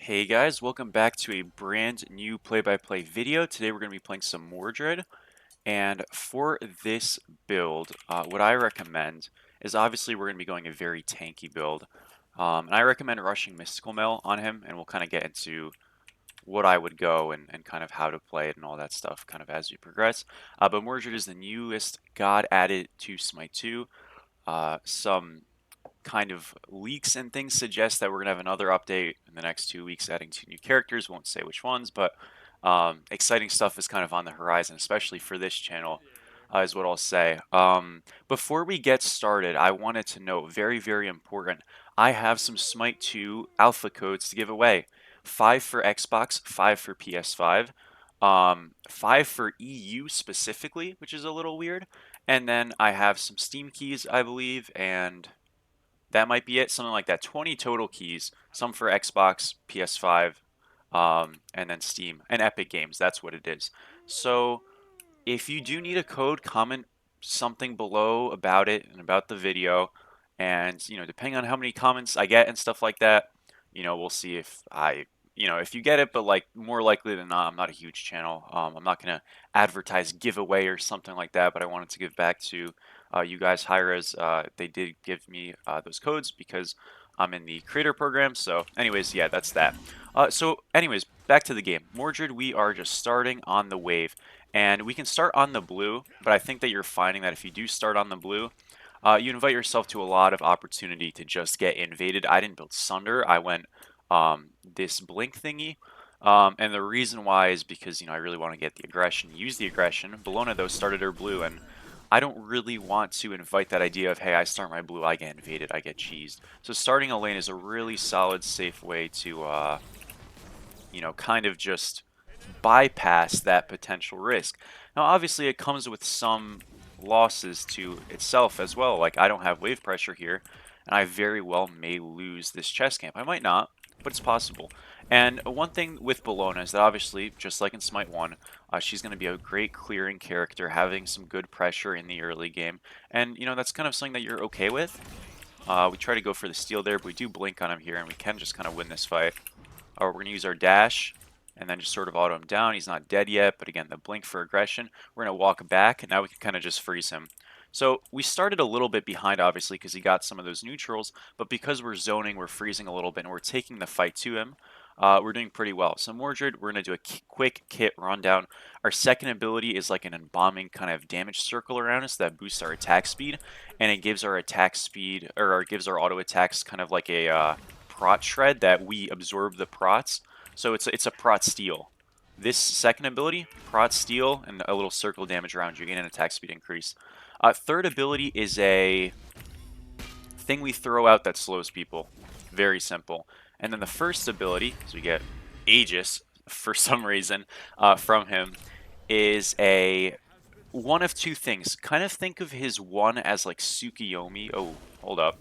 Hey guys, welcome back to a brand new play-by-play video. Today we're going to be playing some Mordred, and for this build, what I recommend is obviously we're going to be going a very tanky build, and I recommend rushing Mystical Mail on him, and we'll kind of get into what I would go and kind of how to play it and all that stuff kind of as we progress. But Mordred is the newest god added to Smite 2. Some kind of leaks and things suggest that we're going to have another update in the next 2 weeks adding 2 new characters. Won't say which ones, but exciting stuff is kind of on the horizon, especially for this channel, is what I'll say. Before we get started, I wanted to note, very, very important, I have some Smite 2 alpha codes to give away. 5 for Xbox, 5 for PS5, 5 for EU specifically, which is a little weird. And then I have some Steam keys, I believe, and that might be it, something like that. 20 total keys, some for Xbox, PS5, and then Steam and Epic Games. That's what it is. So if you do need a code, comment something below about it and about the video. And, depending on how many comments I get and stuff like that, we'll see if if you get it, but like more likely than not, I'm not a huge channel. I'm not going to advertise giveaway or something like that, but I wanted to give back to you guys, high-res. They did give me those codes because I'm in the creator program. So anyways, yeah, that's that. So anyways, back to the game. Mordred, we are just starting on the wave. And we can start on the blue, but I think that you're finding that if you do start on the blue, you invite yourself to a lot of opportunity to just get invaded. I didn't build Sunder. I went this blink thingy. And the reason why is because, I really want to get the aggression, use the aggression. Bologna, though, started her blue, and I don't really want to invite that idea of, hey, I start my blue, I get invaded, I get cheesed. So starting a lane is a really solid, safe way to, kind of just bypass that potential risk. Now, obviously, it comes with some losses to itself as well. Like, I don't have wave pressure here, and I very well may lose this chest camp. I might not, but it's possible. And one thing with Bologna is that obviously, just like in Smite 1, she's going to be a great clearing character, having some good pressure in the early game. And, that's kind of something that you're okay with. We try to go for the steal there, but we do blink on him here, and we can just kind of win this fight. We're going to use our dash and then just sort of auto him down. He's not dead yet, but again, the blink for aggression. We're going to walk back, and now we can kind of just freeze him. So we started a little bit behind, obviously, because he got some of those neutrals, but because we're zoning, we're freezing a little bit, and we're taking the fight to him. We're doing pretty well. So Mordred, we're going to do a quick kit rundown. Our second ability is like an embalming kind of damage circle around us that boosts our attack speed, and it gives our attack speed, or it gives our auto attacks kind of like a prot shred that we absorb the prots. So it's a prot steal. This second ability, prot steal, and a little circle damage around you, gain an attack speed increase. Third ability is a thing we throw out that slows people. Very simple. And then the first ability, so we get Aegis for some reason from him, is a one of two things. Kind of think of his one as like Tsukiyomi. Oh, hold up.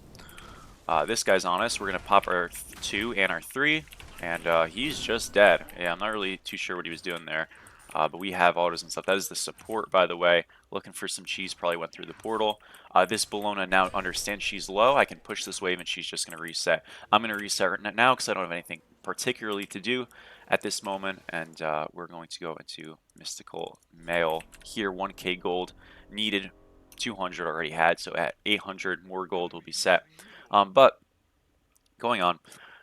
This guy's on us. We're going to pop our 2 and our 3, and he's just dead. Yeah, I'm not really too sure what he was doing there, but we have autos and stuff. That is the support, by the way. Looking for some cheese, probably went through the portal. This Bologna now understands she's low. I can push this wave, and she's just going to reset. I'm going to reset right now because I don't have anything particularly to do at this moment, and we're going to go into Mystical Mail here. 1k gold needed, 200 already had, so at 800 more gold will be set. But going on,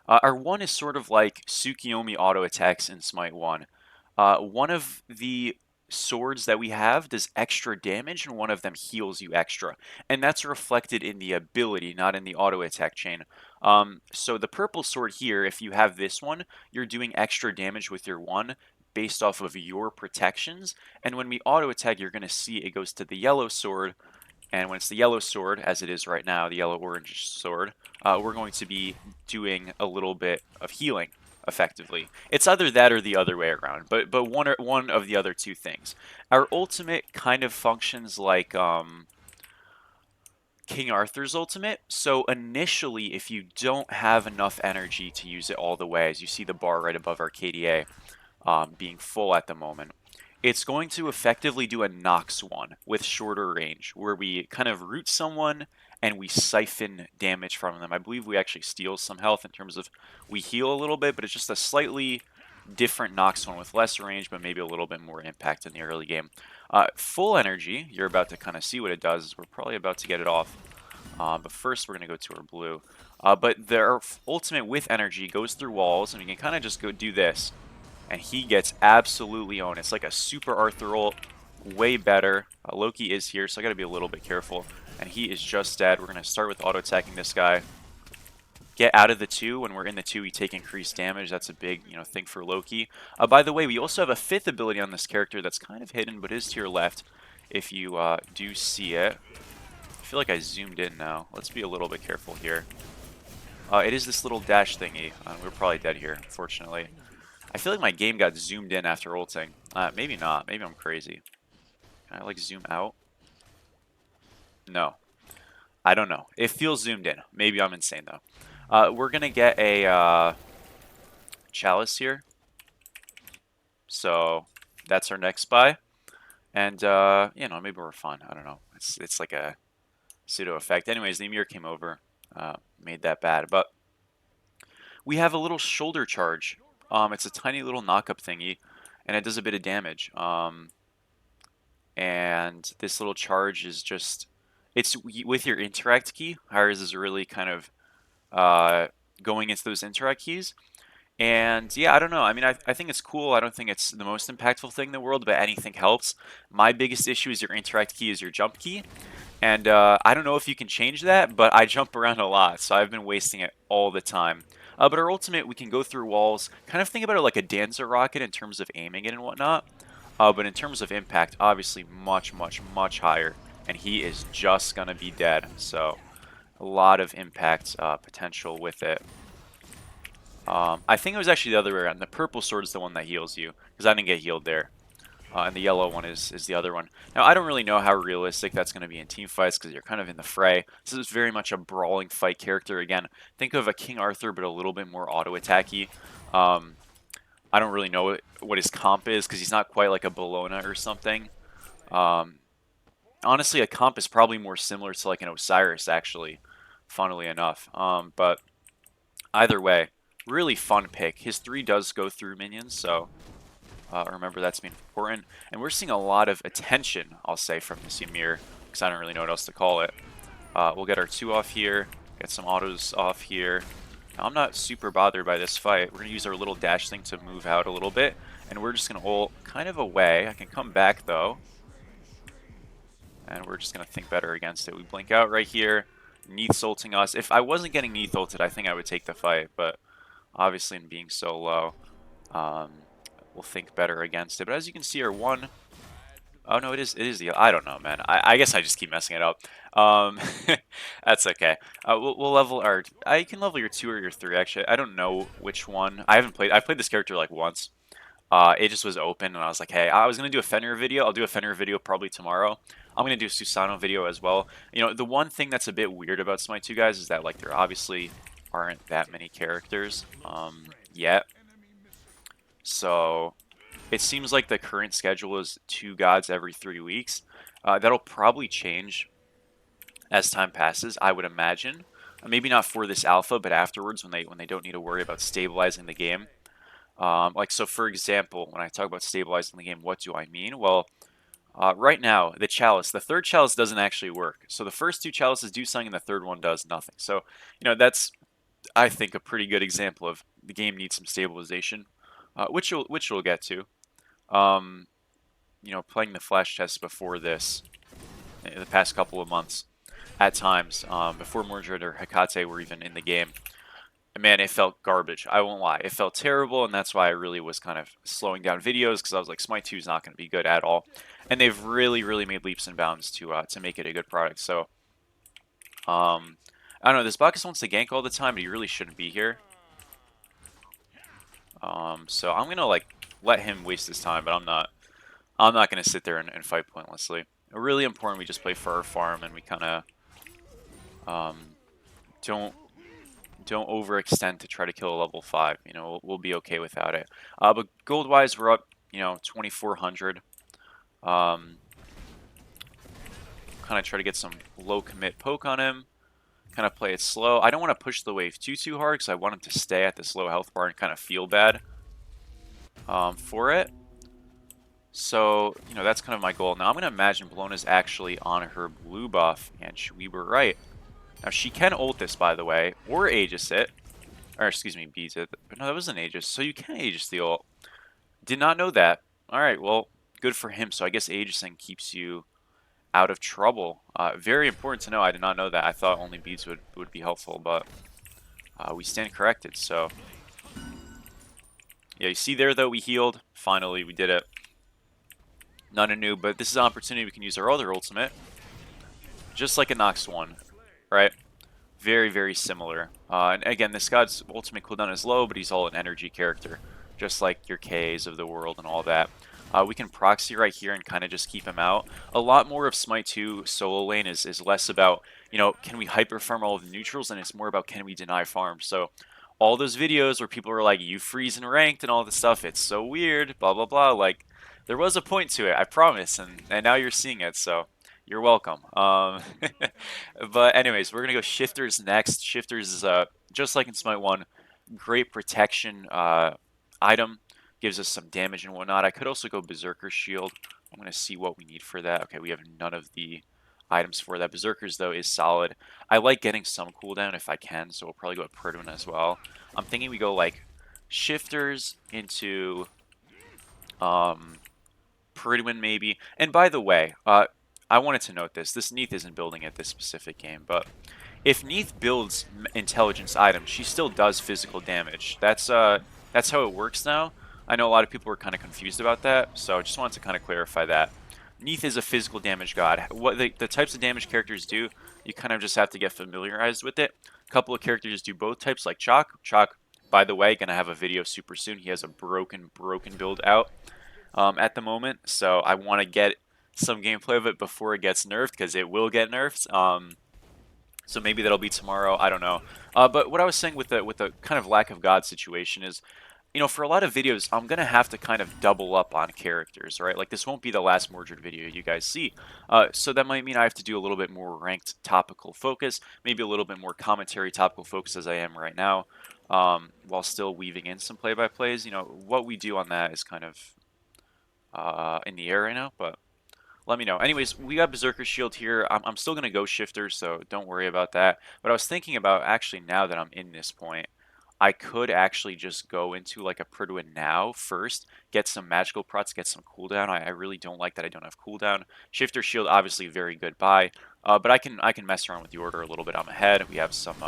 our 1 is sort of like Tsukiyomi auto attacks in Smite 1. One of the swords that we have does extra damage, and one of them heals you extra. And that's reflected in the ability, not in the auto attack chain. So the purple sword here, if you have this one, you're doing extra damage with your 1 based off of your protections. And when we auto attack, you're going to see it goes to the yellow sword. And when it's the yellow sword, as it is right now, the yellow-orange sword, we're going to be doing a little bit of healing, effectively. It's either that or the other way around, but one of the other two things. Our ultimate kind of functions like King Arthur's ultimate. So initially, if you don't have enough energy to use it all the way, as you see the bar right above our KDA being full at the moment, it's going to effectively do a Nox one with shorter range, where we kind of root someone and we siphon damage from them. I believe we actually steal some health in terms of we heal a little bit, but it's just a slightly different Nox one with less range, but maybe a little bit more impact in the early game. Full energy, you're about to kind of see what it does. We're probably about to get it off. But first, we're going to go to our blue. But their ultimate with energy goes through walls, and you can kind of just go do this. And he gets absolutely owned. It's like a super Arthur ult, way better. Loki is here, so I got to be a little bit careful. And he is just dead. We're going to start with auto-attacking this guy. Get out of the 2. When we're in the 2, we take increased damage. That's a big, thing for Loki. By the way, we also have a 5th ability on this character that's kind of hidden, but is to your left if you do see it. I feel like I zoomed in now. Let's be a little bit careful here. It is this little dash thingy. We're probably dead here, unfortunately. I feel like my game got zoomed in after ulting. Maybe not. Maybe I'm crazy. Can I, like, zoom out? No. I don't know. It feels zoomed in. Maybe I'm insane, though. We're going to get a chalice here. So that's our next buy. And, maybe we're fine. I don't know. It's like a pseudo effect. Anyways, the Emir came over. Made that bad. But we have a little shoulder charge. It's a tiny little knock-up thingy. And it does a bit of damage. And this little charge is just... It's with your interact key. Ours is really kind of going into those interact keys. And yeah, I don't know. I mean, I think it's cool. I don't think it's the most impactful thing in the world, but anything helps. My biggest issue is your interact key is your jump key. And I don't know if you can change that, but I jump around a lot, so I've been wasting it all the time. But our ultimate, we can go through walls. Kind of think about it like a Dancer rocket in terms of aiming it and whatnot. But in terms of impact, obviously much, much, much higher. And he is just going to be dead. So a lot of impact potential with it. I think it was actually the other way around. The purple sword is the one that heals you, because I didn't get healed there. And the yellow one is the other one. Now, I don't really know how realistic that's going to be in team fights, because you're kind of in the fray. This is very much a brawling fight character. Again, think of a King Arthur, but a little bit more auto-attacky. I don't really know what his comp is, because he's not quite like a Bologna or something. Honestly, a comp is probably more similar to like an Osiris, actually, funnily enough. But either way, really fun pick. His 3 does go through minions, so remember that's been important. And we're seeing a lot of attention, I'll say, from this Ymir, because I don't really know what else to call it. We'll get our 2 off here, get some autos off here. Now, I'm not super bothered by this fight. We're going to use our little dash thing to move out a little bit, and we're just going to ult kind of away. I can come back, though. And we're just going to think better against it. We blink out right here. Neith's ulting us. If I wasn't getting Neith ulted, I think I would take the fight. But obviously, in being so low, we'll think better against it. But as you can see, our 1... Oh, no, it is the... I don't know, man. I guess I just keep messing it up. That's okay. We'll level our... You can level your 2 or your 3, actually. I don't know which one. I've played this character, like, once. It just was open, and I was like, hey, I was going to do a Fenrir video. I'll do a Fenrir video probably tomorrow. I'm going to do a Susano video as well. The one thing that's a bit weird about Smite 2, guys, is that, like, there obviously aren't that many characters yet. So it seems like the current schedule is 2 gods every 3 weeks. That'll probably change as time passes, I would imagine. Maybe not for this alpha, but afterwards when they don't need to worry about stabilizing the game. So for example, when I talk about stabilizing the game, what do I mean? Well, right now, the chalice, the 3rd chalice doesn't actually work. So the first 2 chalices do something, and the 3rd one does nothing. So, that's, I think, a pretty good example of the game needs some stabilization, which we'll get to. Playing the flash test before this, in the past couple of months, at times, before Mordred or Hecate were even in the game, man, it felt garbage. I won't lie. It felt terrible, and that's why I really was kind of slowing down videos, because I was like, Smite 2 is not going to be good at all. And they've really, really made leaps and bounds to make it a good product. So, I don't know. This Bacchus wants to gank all the time, but he really shouldn't be here. So I'm going to, like, let him waste his time, but I'm not going to sit there and fight pointlessly. Really important we just play for our farm, and we kind of don't overextend to try to kill a level 5. We'll be okay without it. But gold-wise, we're up, 2,400. Kind of try to get some low commit poke on him. Kind of play it slow. I don't want to push the wave too hard because I want him to stay at this low health bar and kind of feel bad for it. So, you know, that's kind of my goal. Now, I'm going to imagine Bellona's actually on her blue buff, and we were right. Now, she can ult this, by the way, or Aegis it. Or, excuse me, beat it. But no, that was an Aegis, so you can Aegis the ult. Did not know that. Alright, well, good for him. So I guess Aegising keeps you out of trouble. Very important to know. I did not know that. I thought only beads would be helpful, but we stand corrected. So, yeah, you see there, though, we healed. Finally, we did it. None new, but this is an opportunity we can use our other ultimate. Just like a Nox 1, right? Very similar. And again, this god's ultimate cooldown is low, but he's all an energy character. Just like your Ks of the world and all that. We can proxy right here and kind of just keep him out. A lot more of Smite 2 solo lane is less about, you know, can we hyper farm all of the neutrals, and it's more about can we deny farms. So all those videos where people are like, you freeze in ranked and all this stuff, it's so weird, blah, blah, blah. Like, there was a point to it, I promise, and now you're seeing it, so you're welcome. But anyways, we're going to go Shifters next. Shifters is, just like in Smite 1, great protection item. Gives us some damage and whatnot. I could also go Berserker Shield. I'm going to see what we need for that. Okay, we have none of the items for that. Berserkers, though, is solid. I like getting some cooldown if I can, so we'll probably go with Pridwin as well. I'm thinking we go, like, Shifters into Pridwin, maybe. And by the way, I wanted to note this. This Neith isn't building at this specific game, but if Neith builds intelligence items, she still does physical damage. That's how it works now. I know a lot of people were kind of confused about that, so I just wanted to kind of clarify that. Neith is a physical damage god. What the types of damage characters do, you kind of just have to get familiarized with it. A couple of characters do both types, like Chalk. Chalk, by the way, gonna have a video super soon. He has a broken build out at the moment, so I want to get some gameplay of it before it gets nerfed, because it will get nerfed. So maybe that'll be tomorrow. I don't know. But what I was saying with the kind of lack of God situation is, you know, for a lot of videos, I'm going to have to kind of double up on characters, right? Like, this won't be the last Mordred video you guys see. So that might mean I have to do a little bit more ranked topical focus, maybe a little bit more commentary topical focus as I am right now, while still weaving in some play-by-plays. You know, what we do on that is kind of in the air right now, but let me know. Anyways, we got Berserker Shield here. I'm still going to go Shifter, so don't worry about that. But I was thinking about, actually, now that I'm in this point, I could actually just go into like a Pridwin now first, get some magical prots, get some cooldown. I really don't like that I don't have cooldown. Shifter Shield, obviously very good buy, but I can mess around with the order a little bit. I'm ahead. We have some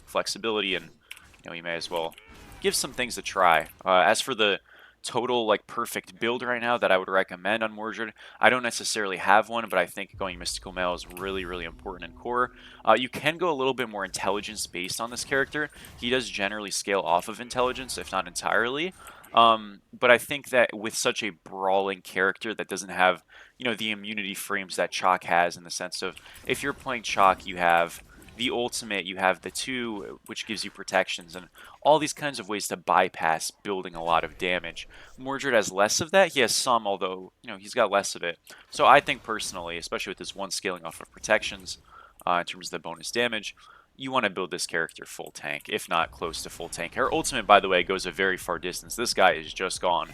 flexibility, and you know, you may as well give some things a try. As for the total like perfect build right now that I would recommend on Mordred, I don't necessarily have one, but I think going Mystical Mail is really important in core. You can go a little bit more intelligence based on this character. He does generally scale off of intelligence, if not entirely. But I think that with such a brawling character that doesn't have, you know, the immunity frames that Chalk has, in the sense of, if you're playing Chalk, you have the ultimate, you have the 2, which gives you protections, and all these kinds of ways to bypass building a lot of damage. Mordred has less of that. He has some, although, you know, he's got less of it. So I think personally, especially with this one scaling off of protections, in terms of the bonus damage, you want to build this character full tank, if not close to full tank. Her ultimate, by the way, goes a very far distance. This guy is just gone.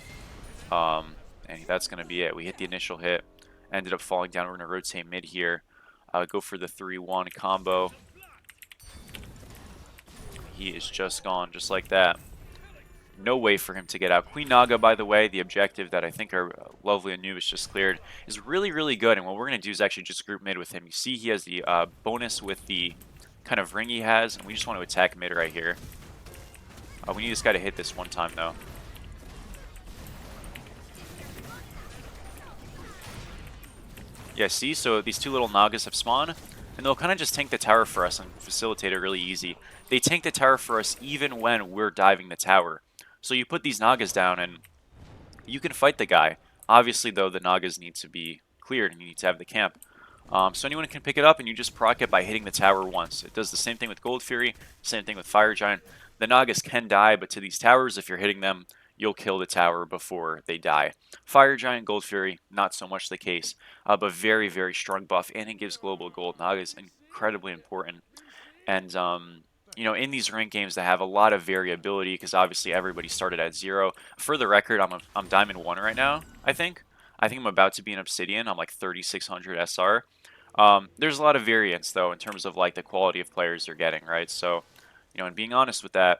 And that's going to be it. We hit the initial hit, ended up falling down. We're going to rotate mid here, go for the 3-1 combo. He is just gone, just like that. No way for him to get out. Queen Naga, by the way, the objective that I think our lovely Anubis just cleared, is really good. And what we're going to do is actually just group mid with him. You see he has the bonus with the kind of ring he has, and we just want to attack mid right here. We need this guy to hit this one time, though. Yeah, see? So these two little Nagas have spawned, and they'll kind of just tank the tower for us and facilitate it really easy. They tank the tower for us even when we're diving the tower. So you put these Nagas down, and you can fight the guy. Obviously, though, the Nagas need to be cleared, and you need to have the camp. So anyone can pick it up, and you just proc it by hitting the tower once. It does the same thing with Gold Fury, same thing with Fire Giant. The Nagas can die, but to these towers, if you're hitting them, you'll kill the tower before they die. Fire Giant, Gold Fury, not so much the case, but very strong buff, and it gives global gold. Naga is incredibly important. And you know, in these ranked games, they have a lot of variability because obviously everybody started at 0. For the record, I'm Diamond 1 right now. I think I'm about to be an Obsidian. I'm like 3600 SR. There's a lot of variance though in terms of like the quality of players they're getting, right? So, you know, and being honest with that,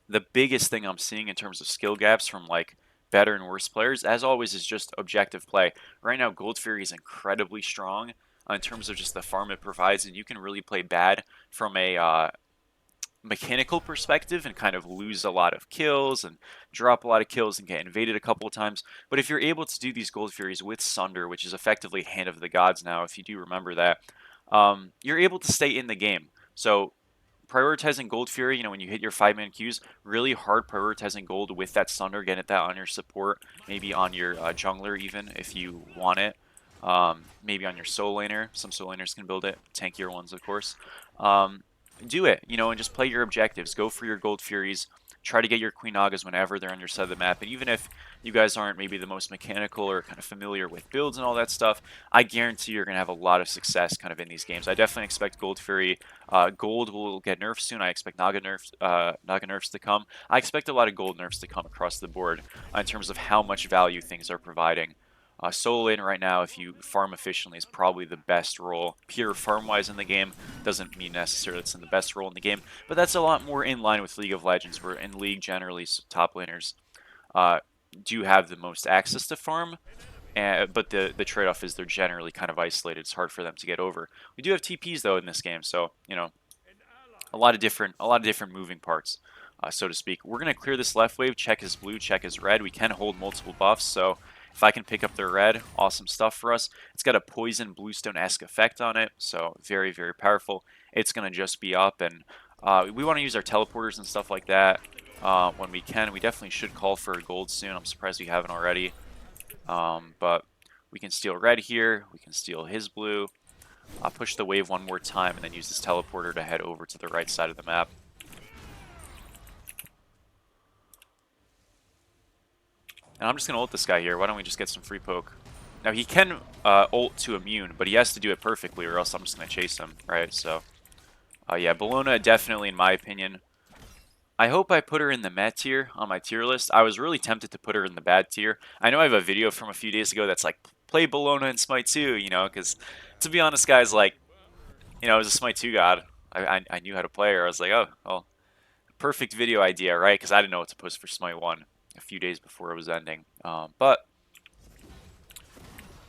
the biggest thing I'm seeing in terms of skill gaps from like better and worse players, as always, is just objective play. Right now, Gold Fury is incredibly strong in terms of just the farm it provides, and you can really play bad from a mechanical perspective and kind of lose a lot of kills and drop a lot of kills and get invaded a couple of times. But if you're able to do these Gold Furies with Sunder, which is effectively Hand of the Gods now, if you do remember that, you're able to stay in the game. So prioritizing Gold Fury, you know, when you hit your 5-man queues, really hard prioritizing gold with that Sunder, getting that on your support, maybe on your jungler even if you want it. Maybe on your solo laner. Some solo laners can build it, tankier ones of course. Do it, you know, and just play your objectives. Go for your Gold Furies. Try to get your Queen Nagas whenever they're on your side of the map. And even if you guys aren't maybe the most mechanical or kind of familiar with builds and all that stuff, I guarantee you're going to have a lot of success kind of in these games. I definitely expect Gold Fury. Gold will get nerfed soon. I expect Naga nerfs to come. I expect a lot of gold nerfs to come across the board in terms of how much value things are providing. Solo lane right now, if you farm efficiently, is probably the best role. Pure farm-wise in the game doesn't mean necessarily it's in the best role in the game, but that's a lot more in line with League of Legends, where in League generally top laners uh, do have the most access to farm, but the trade-off is they're generally kind of isolated. It's hard for them to get over. We do have TPs though in this game, so you know, a lot of different moving parts, so to speak. We're gonna clear this left wave. Check is blue, check is red. We can hold multiple buffs, so if I can pick up their red, awesome stuff for us. It's got a poison bluestone-esque effect on it, so very, very powerful. It's gonna just be up, and we want to use our teleporters and stuff like that when we can. We definitely should call for a gold soon. I'm surprised we haven't already, but we can steal red here. We can steal his blue. I'll push the wave one more time and then use this teleporter to head over to the right side of the map. And I'm just going to ult this guy here. Why don't we just get some free poke? Now, he can ult to immune, but he has to do it perfectly or else I'm just going to chase him, right? So, yeah, Bellona definitely, in my opinion. I hope I put her in the meh tier on my tier list. I was really tempted to put her in the bad tier. I know I have a video from a few days ago that's like, play Bellona in Smite 2, you know, because to be honest, guys, like, you know, I was a Smite 2 god. I knew how to play her. I was like, oh, well, perfect video idea, right? Because I didn't know what to post for Smite 1 a few days before it was ending. But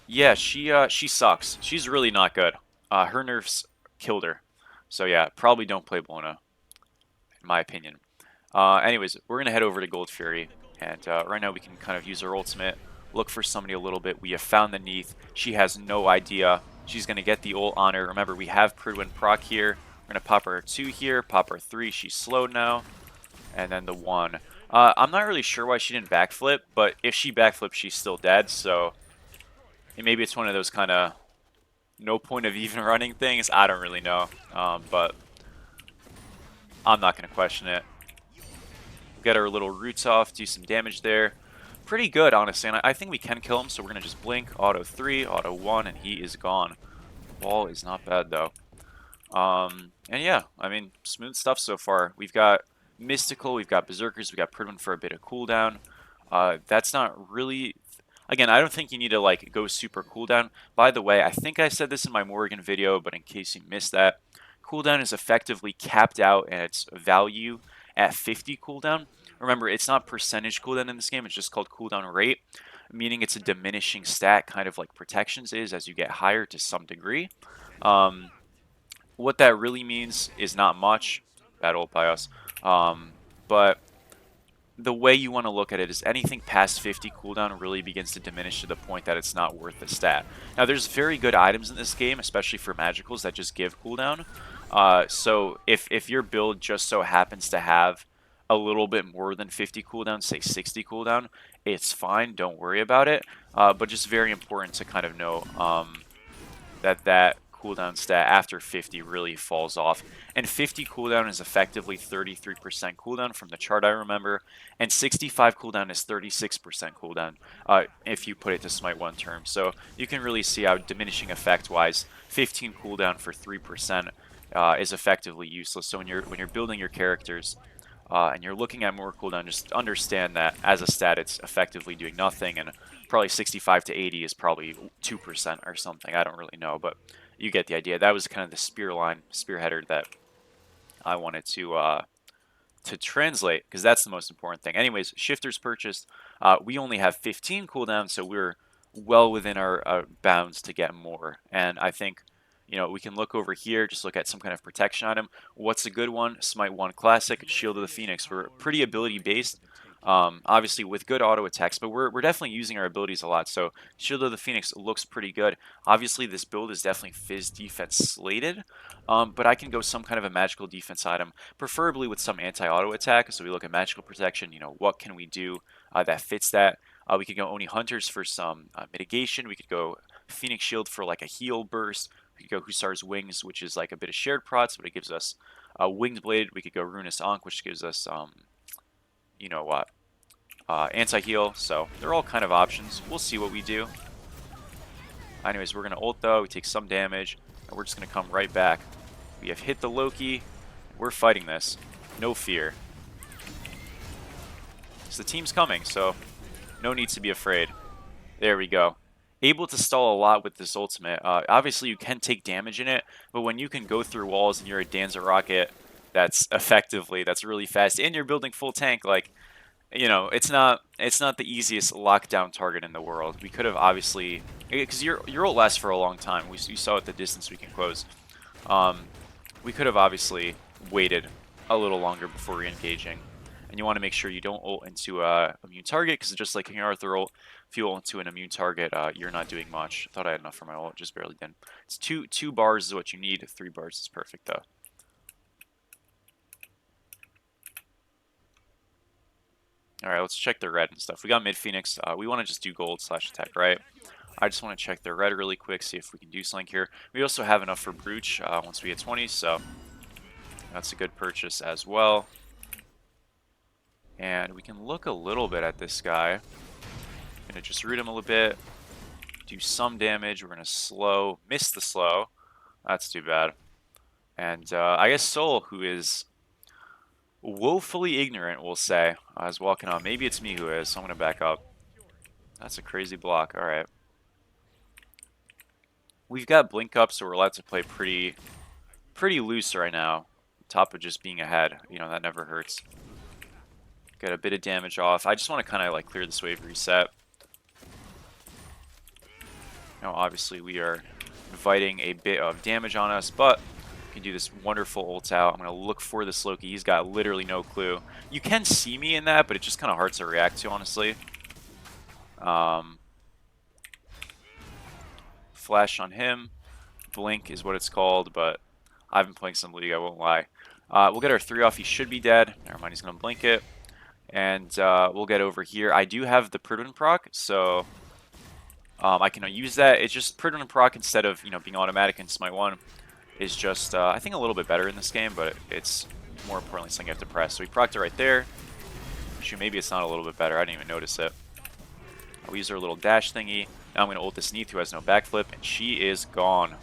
yeah, she sucks. She's really not good. Her nerfs killed her. So yeah, probably don't play Blona, in my opinion. Anyways, we're going to head over to Gold Fury. And right now we can kind of use our ultimate, look for somebody a little bit. We have found the Neath. She has no idea. She's going to get the ult on her. Remember, we have Pridwin proc here. We're going to pop her 2 here, pop her 3. She's slowed now. And then the 1. I'm not really sure why she didn't backflip, but if she backflips, she's still dead. So maybe it's one of those kind of no point of even running things. I don't really know, but I'm not going to question it. We'll get our little roots off, do some damage there. Pretty good, honestly, and I think we can kill him, so we're going to just blink, auto 3, auto 1, and he is gone. Ball is not bad, though. And yeah, I mean, smooth stuff so far. We've got Mystical, we've got Berserkers, we've got Pridwin for a bit of cooldown. That's not really... Again, I don't think you need to like go super cooldown. By the way, I think I said this in my Morrigan video, but in case you missed that, cooldown is effectively capped out at its value at 50 cooldown. Remember, it's not percentage cooldown in this game, it's just called cooldown rate, meaning it's a diminishing stat, kind of like protections is as you get higher to some degree. What that really means is not much. Bad ult by us. But the way you want to look at it is anything past 50 cooldown really begins to diminish to the point that it's not worth the stat. Now, there's very good items in this game, especially for magicals, that just give cooldown. So if your build just so happens to have a little bit more than 50 cooldown, say 60 cooldown, it's fine. Don't worry about it. But just very important to kind of know that cooldown stat after 50 really falls off. And 50 cooldown is effectively 33% cooldown from the chart I remember, and 65 cooldown is 36% cooldown if you put it to Smite 1 terms. So you can really see how diminishing effect wise 15 cooldown for 3% is effectively useless. So when you're building your characters and you're looking at more cooldown, just understand that as a stat, it's effectively doing nothing, and probably 65 to 80 is probably 2% or something. I don't really know, but you get the idea. That was kind of the spearheader that I wanted to translate, because that's the most important thing. Anyways, shifters purchased. We only have 15 cooldown, so we're well within our bounds to get more. And I think, we can look over here, just look at some kind of protection item. What's a good one? Smite 1 Classic, Shield of the Phoenix. We're pretty ability based. Obviously with good auto attacks, but we're definitely using our abilities a lot. So Shield of the Phoenix looks pretty good. Obviously this build is definitely Fizz defense slated, but I can go some kind of a magical defense item, preferably with some anti-auto attack. So we look at magical protection, what can we do that fits that? We could go Oni Hunters for some mitigation. We could go Phoenix Shield for like a heal burst. We could go Hussar's Wings, which is like a bit of shared prots, but it gives us Winged Blade. We could go Runus Ankh, which gives us, you know what, anti-heal. So they're all kind of options. We'll see what we do. Anyways, we're going to ult though. We take some damage, and we're just going to come right back. We have hit the Loki. We're fighting this. No fear. So the team's coming, so no need to be afraid. There we go. Able to stall a lot with this ultimate. Obviously, you can take damage in it, but when you can go through walls and you're a Danza Rocket, that's really fast, and you're building full tank, like, it's not the easiest lockdown target in the world. We could have obviously, because your ult lasts for a long time. We saw at the distance we can close. We could have obviously waited a little longer before re-engaging. And you want to make sure you don't ult into a immune target, because just like King Arthur ult, if you ult into an immune target, you're not doing much. Thought I had enough for my ult, just barely did. It's two bars is what you need. 3 bars is perfect though. Alright, let's check their red and stuff. We got mid Phoenix. We want to just do gold / attack, right? I just want to check their red really quick, see if we can do something here. We also have enough for Brooch once we get 20, so that's a good purchase as well. And we can look a little bit at this guy. Gonna just root him a little bit, do some damage. We're gonna slow, miss the slow. That's too bad. And I guess Soul, who is woefully ignorant, we'll say, is walking on. Maybe it's me who is, so I'm gonna back up. That's a crazy block. All right. We've got blink up, so we're allowed to play pretty loose right now. On top of just being ahead, that never hurts. Get a bit of damage off. I just want to kind of like clear this wave, reset. Now, obviously, we are inviting a bit of damage on us, but we can do this wonderful ult out. I'm going to look for this Loki. He's got literally no clue. You can see me in that, but it just kind of hard to react to, honestly. Flash on him. Blink is what it's called, but I've been playing some League, I won't lie. We'll get our 3 off. He should be dead. Never mind, he's going to blink it. And we'll get over here. I do have the Prudent proc, so I can use that. It's just Prudent proc instead of being automatic in Smite 1 is just, I think, a little bit better in this game, but it's more importantly something you have to press. So we procced it right there. Actually, maybe it's not a little bit better. I didn't even notice it. We use our little dash thingy. Now I'm going to ult this Neith, who has no backflip, and she is gone.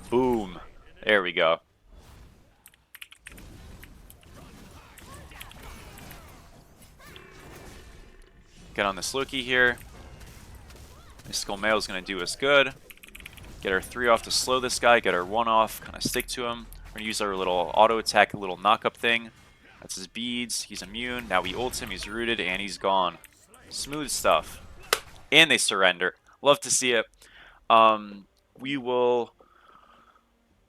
Boom. There we go. Get on this Loki here. Mystical Mail is going to do us good. Get our 3 off to slow this guy, get our 1 off, kind of stick to him. We're going to use our little auto attack, little knock-up thing. That's his beads. He's immune. Now we ult him, he's rooted, and he's gone. Smooth stuff. And they surrender. Love to see it. We will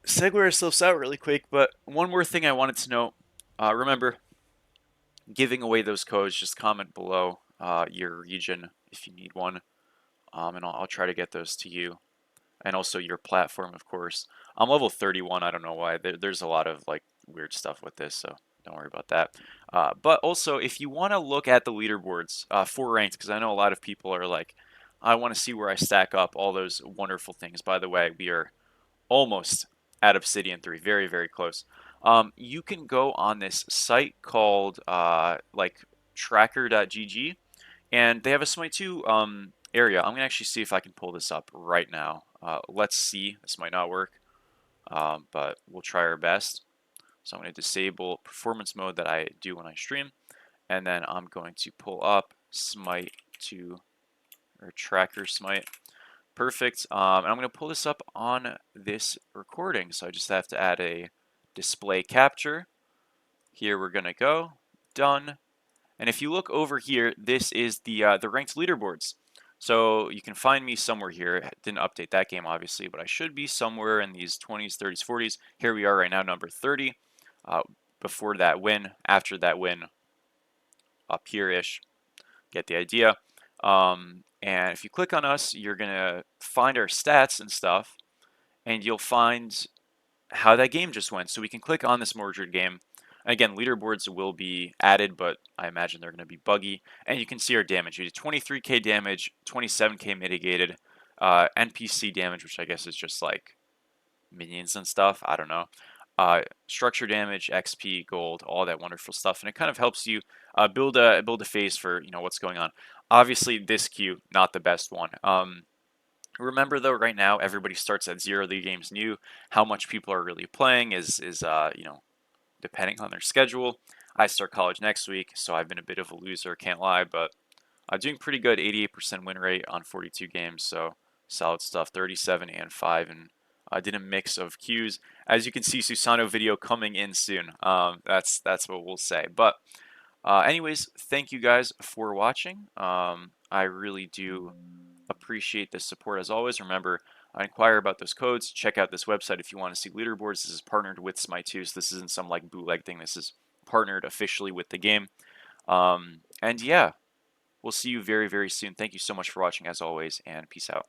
segue ourselves out really quick, but one more thing I wanted to note. Remember, giving away those codes, just comment below your region if you need one, and I'll try to get those to you. And also your platform, of course. I'm level 31. I don't know why. There's a lot of like weird stuff with this, so don't worry about that. But also, if you want to look at the leaderboards for ranked, because I know a lot of people are like, I want to see where I stack up, all those wonderful things. By the way, we are almost at Obsidian 3. Very, very close. You can go on this site called like tracker.gg, and they have a Smite 2 area. I'm going to actually see if I can pull this up right now. Let's see. This might not work. but we'll try our best. So I'm going to disable performance mode that I do when I stream, and then I'm going to pull up Smite to, or tracker Smite. Perfect. And I'm going to pull this up on this recording. So I just have to add a display capture. Here we're going to go. Done. And if you look over here, this is the ranked leaderboards. So you can find me somewhere here. I didn't update that game, obviously, but I should be somewhere in these 20s, 30s, 40s. Here we are right now, number 30. Before that win, after that win, up here-ish. Get the idea. And if you click on us, you're going to find our stats and stuff, and you'll find how that game just went. So we can click on this Mordred game. Again, leaderboards will be added, but I imagine they're going to be buggy. And you can see our damage. We did 23k damage, 27k mitigated, NPC damage, which I guess is just like minions and stuff. I don't know. Structure damage, XP, gold, all that wonderful stuff, and it kind of helps you build a phase for what's going on. Obviously, this queue not the best one. Remember though, right now everybody starts at 0 league games new. How much people are really playing is depending on their schedule. I start college next week, so I've been a bit of a loser, can't lie, but I'm doing pretty good. 88% win rate on 42 games, so solid stuff. 37 and 5, and I did a mix of queues. As you can see, Susano video coming in soon. That's what we'll say. But anyways, thank you guys for watching. I really do appreciate the support as always. Remember, inquire about those codes. Check out this website if you want to see leaderboards. This is partnered with Smite 2, so this isn't some like bootleg thing. This is partnered officially with the game. And yeah, we'll see you very, very soon. Thank you so much for watching as always, and peace out.